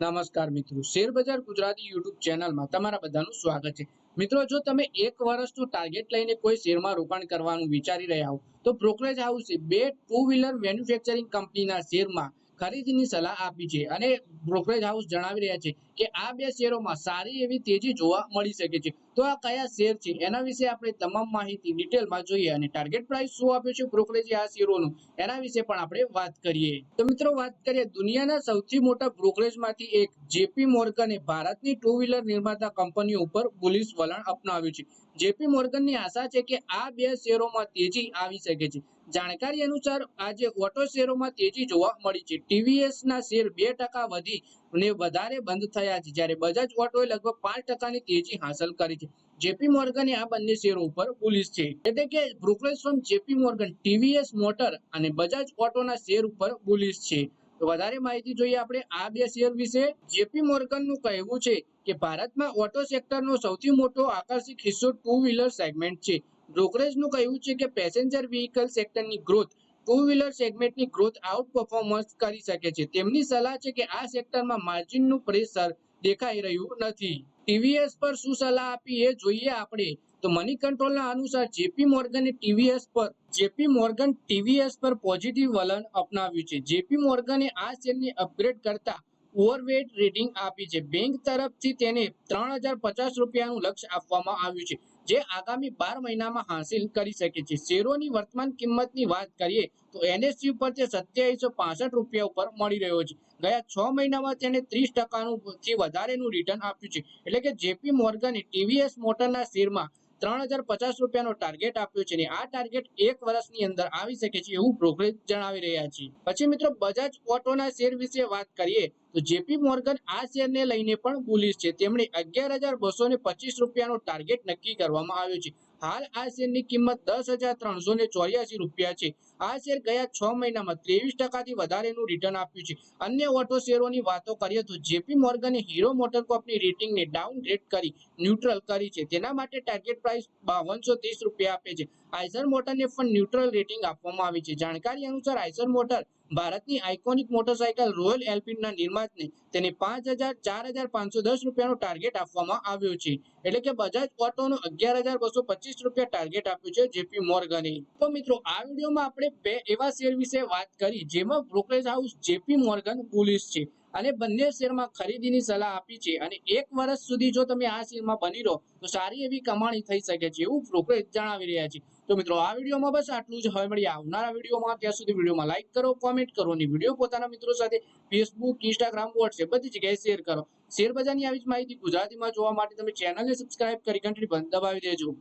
નમસ્કાર મિત્રો, શેરબજાર ગુજરાતી યુટ્યુબ ચેનલમાં તમારા બધાનું સ્વાગત છે। મિત્રો, જો તમે એક વર્ષનું ટાર્ગેટ લઈને કોઈ શેરમાં રોકાણ કરવાનું વિચારી રહ્યા હો તો બ્રોકરેજ હાઉસે બે ટુ વ્હીલર મેન્યુફેક્ચરિંગ કંપનીના શેરમાં ખરીદીની સલાહ આપી છે અને બ્રોકરેજ હાઉસ જણાવી રહ્યા છે કે આ બે શેરોમાં સારી એવી તેજી જોવા મળી શકે છે। તો આ કયા શેર છે એના વિશે આપણે તમામ માહિતી ડિટેલમાં જોઈએ અને ટાર્ગેટ પ્રાઇસ શું આપ્યો છે બ્રોકરેજે આ શેરોનું એના વિશે પણ આપણે વાત કરીએ। તો મિત્રો, વાત કરીએ દુનિયાના સૌથી મોટા બ્રોકરેજમાંથી એક જેપી મોર્ગને ભારતની ટુ વ્હીલર નિર્માતા કંપનીઓ ઉપર બુલિશ વલણ અપનાવ્યું છે। જેપી મોર્ગનની આશા છે કે આ બે શેરોમાં તેજી આવી શકે છે। જાણકારી અનુસાર આજે ઓટો શેરોમાં તેજી જોવા મળી છે। ટીવીએસ ના શેર 2% વધી અને વધારે બંધ થયા છે, જ્યારે બજાજ ઓટોએ લગભગ 5%ની તેજી હાંસલ કરી છે। જેપી મોર્ગને આ બંને શેરો ઉપર બુલિશ છે, એટલે કે brokerage firm JP Morgan TVS motor અને બજાજ ઓટોના શેર ઉપર બુલિશ છે। તો વધારે માહિતી જોઈએ આપણે આ બે શેર વિશે। જેપી મોર્ગનનું કહેવું છે કે ભારતમાં ઓટો સેક્ટરનો સૌથી મોટો આકર્ષક હિસ્સો ટુ વ્હીલર સેગમેન્ટ છે। બ્રોકરેજનું કહેવું છે કે પેસેન્જર વ્હીકલ સેક્ટરની ગ્રોથ ટુ વ્હીલર સેગમેન્ટની ગ્રોથ આઉટ પરફોર્મન્સ કરી શકે છે। તેમની સલાહ છે કે આ સેક્ટરમાં માર્જિનનું પ્રેશર દેખાઈ રહ્યું નથી। ટીવીએસ પર શું સલાહ આપી એ જોઈએ આપણે તો મની કંટ્રોલના અનુસાર જેપી મોર્ગન ટીવીએસ પર પોઝિટિવ વલણ અપનાવ્યું છે। જેપી મોર્ગને આ શેરને અપગ્રેડ કરતા ઓવરવેટ રેટિંગ આપી છે। બેંક તરફથી તેને 3050 રૂપિયાનું લક્ષ્ય આપવામાં આવ્યું છે, જે આગામી 12 મહિનામાં હાંસિલ કરી શકે છે। શેરોની વર્તમાન કિંમતની વાત કરીએ તો એનએસસી ઉપર તે 2765 રૂપિયા ઉપર મળી રહ્યો છે। ગયા 6 મહિનામાં તેને 30% થી વધારેનું રિટર્ન આપ્યું છે, એટલે કે જેપી મોર્ગને ટીવીએસ મોટરના શેરમાં 3050 રૂપિયાનો ટાર્ગેટ આપ્યો છે અને આ ટાર્ગેટ એક વર્ષની અંદર આવી શકે છે એવું બ્રોકરેજ જણાવી રહ્યા છે। પછી મિત્રો, બજાજ ઓટોના શેર વિશે વાત કરીએ તો જેપી મોર્ગન આ શેરને લઈને પણ બુલિશ છે। તેમણે 11225 રૂપિયાનો ટાર્ગેટ નક્કી કરવામાં આવ્યો છે। હાલ આ શેરની કિંમત 10384 રૂપિયા છે। આ શેર ગયા 6 મહિનામાં 23% થી વધારેનું રિટર્ન આપ્યું છે। અન્ય ઓટો શેરોની વાતો કરીએ તો જેપી મોર્ગને હીરો મોટર કોર્પની રેટિંગને ડાઉનગ્રેડ કરી ન્યુટ્રલ કરી છે। તેના માટે ટાર્ગેટ પ્રાઇસ 5230 રૂપિયા આપે છે। આઈશર મોટરને પણ ન્યુટ્રલ રેટિંગ આપવામાં આવી છે। જાણકારી અનુસાર આઈશર મોટર ભારતની આઇકોનિક મોટરસાયકલ રોયલ એનફિલ્ડના નિર્માતાને તેને 4510 રૂપિયાનો ટાર્ગેટ આપવામાં આવ્યો છે, એટલે કે બજાજ ઓટોનો 11225 રૂપિયા ટાર્ગેટ આપ્યું છે જેપી મોર્ગને। તો મિત્રો, આ વિડીયોમાં આપણે બે એવા શેર વિશે વાત કરી જેમાં brokerage house JP Morgan bullish છે અને બંને શેરમાં ખરીદીની સલાહ આપી છે અને એક વર્ષ સુધી જો તમે આ શેરમાં બની રહો તો સારી એવી કમાણી થઈ શકે છે એવું બ્રોકરેજ જણાવી રહ્યા છે। તો મિત્રો, આ વિડીયોમાં બસ આટલું જ। હવે મળીએ આવનારા વિડીયોમાં, ત્યાં સુધી વિડીયોમાં લાઈક કરો, કોમેન્ટ કરો અને વિડીયો પોતાના મિત્રો સાથે ફેસબુક, ઇન્સ્ટાગ્રામ, વોટ્સએપ બધી જગ્યાએ શેર કરો। શેર બજારની આવી જ માહિતી ગુજરાતીમાં જોવા માટે તમે ચેનલને સબસ્ક્રાઇબ કરી ઘંટડી પણ દબાવી દેજો।